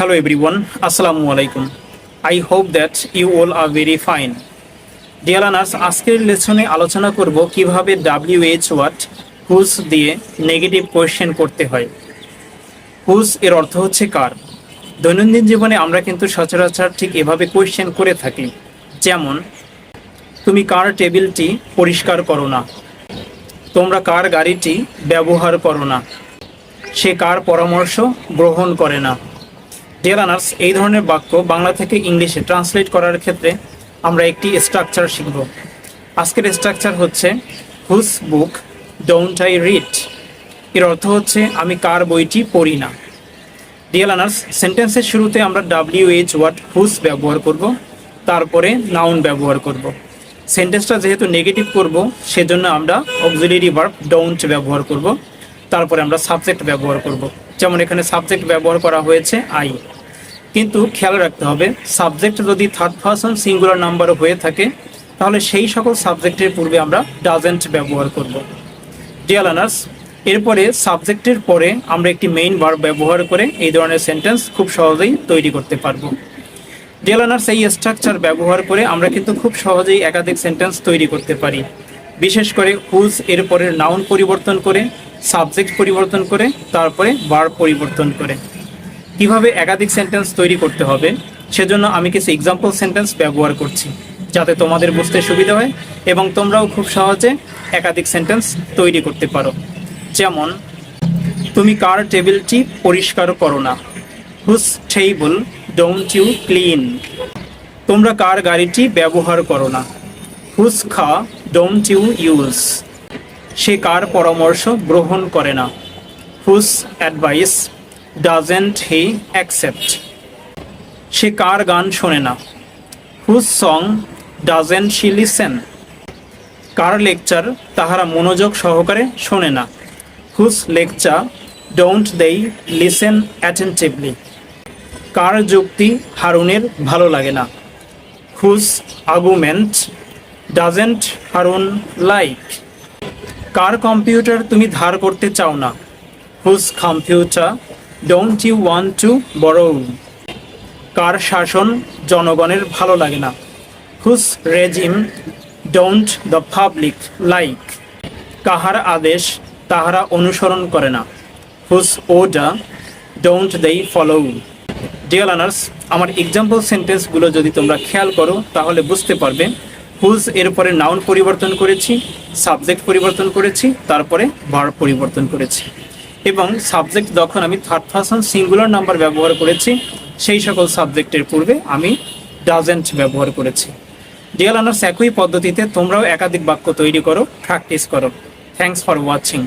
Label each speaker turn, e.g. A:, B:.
A: Hello everyone, Assalamu alaikum. I hope that you all are very fine. Dear learners, আজকের লেসনে আলোচনা করব কিভাবে WH word whose দিয়ে negative question করতে হয়। হুজ এর অর্থ হচ্ছে কার। দৈনন্দিন জীবনে আমরা কিন্তু সচরাচর ঠিক এভাবে কোয়েশ্চেন করে থাকি, যেমন তুমি কার টেবিলটি পরিষ্কার করো না, তোমরা কার গাড়িটি ব্যবহার করো না, সে কার পরামর্শ গ্রহণ করে না। ডিয়ার লার্নার্স, এই ধরনের বাক্য বাংলা থেকে ইংলিশে ট্রান্সলেট করার ক্ষেত্রে আমরা একটি স্ট্রাকচার শিখব। আজকের স্ট্রাকচার হচ্ছে whose book don't I read. এর অর্থ হচ্ছে আমি কার বইটি পড়ি না। ডিয়ার লার্নার্স, সেন্টেন্সের শুরুতে আমরা WH ওয়ার্ড হুজ ব্যবহার করব, তারপরে নাউন ব্যবহার করব। সেন্টেন্সটা যেহেতু নেগেটিভ করব, সেজন্য আমরা অক্সিলারি ভার্ব ডোন্ট ব্যবহার করব, তারপরে আমরা সাবজেক্ট ব্যবহার করব। যেমন এখানে সাবজেক্ট ব্যবহার করা হয়েছে আই, কিন্তু খেয়াল রাখতে হবে সাবজেক্ট যদি থার্ড পারসন সিঙ্গুলার নাম্বার হয়ে থাকে তাহলে সেই সকল সাবজেক্টের পূর্বে আমরা ডাজেন্ট ব্যবহার করব। ডিয়ার লার্নার্স, এরপরে সাবজেক্টের পরে আমরা একটি মেইন ভার্ব ব্যবহার করে এই ধরনের সেন্টেন্স খুব সহজেই তৈরি করতে পারবো। ডিয়ার লার্নার্স, এই স্ট্রাকচার ব্যবহার করে আমরা কিন্তু খুব সহজেই একাধিক সেন্টেন্স তৈরি করতে পারি, বিশেষ করে হুজ এর পরের নাউন পরিবর্তন করে, সাবজেক্ট পরিবর্তন করে, তারপরে ভার্ব পরিবর্তন করে। কিভাবে একাধিক সেন্টেন্স তৈরি করতে হবে সেজন্য আমি কিছু এক্সাম্পল সেন্টেন্স ব্যবহার করছি, যাতে তোমাদের বুঝতে সুবিধা হয় এবং তোমরাও খুব সহজে একাধিক সেন্টেন্স তৈরি করতে পারো। যেমন, তুমি কার টেবিলটি পরিষ্কার করো না, whose table don't you clean. তোমরা কার গাড়িটি ব্যবহার করো না, whose car don't you use. সে কার পরামর্শ গ্রহণ করে না, whose advice doesn't he accept. সে কার গান শোনে না, whose song doesn't she listen. কার লেকচার তাহারা মনোযোগ সহকারে শোনে না, whose lecture don't they listen attentively. কার যুক্তি হারুনের ভালো লাগে না, whose argument doesn't Harun like. কার কম্পিউটার তুমি ধার করতে চাও না, whose computer don't you want to borrow. কার শাসন জনগণের ভালো লাগে না, whose regime don't the public like. কাহার আদেশ তাহারা অনুসরণ করে না, whose order don't they follow. Dear learners, আমার এক্সাম্পল সেন্টেন্সগুলো যদি তোমরা খেয়াল করো তাহলে বুঝতে পারবে হুজ এরপরে নাউন পরিবর্তন করেছি, সাবজেক্ট পরিবর্তন করেছি, তারপরে ভার্ব পরিবর্তন করেছি, এবং সাবজেক্ট যখন আমি থার্ড পারসন সিঙ্গুলার নাম্বার ব্যবহার করেছি সেই সকল সাবজেক্টের পূর্বে আমি ডাজেন্ট ব্যবহার করেছি। ডিয়ার লার্নার্স, একই পদ্ধতিতে তোমরাও একাধিক বাক্য তৈরি করো, প্র্যাকটিস করো। Thanks for watching.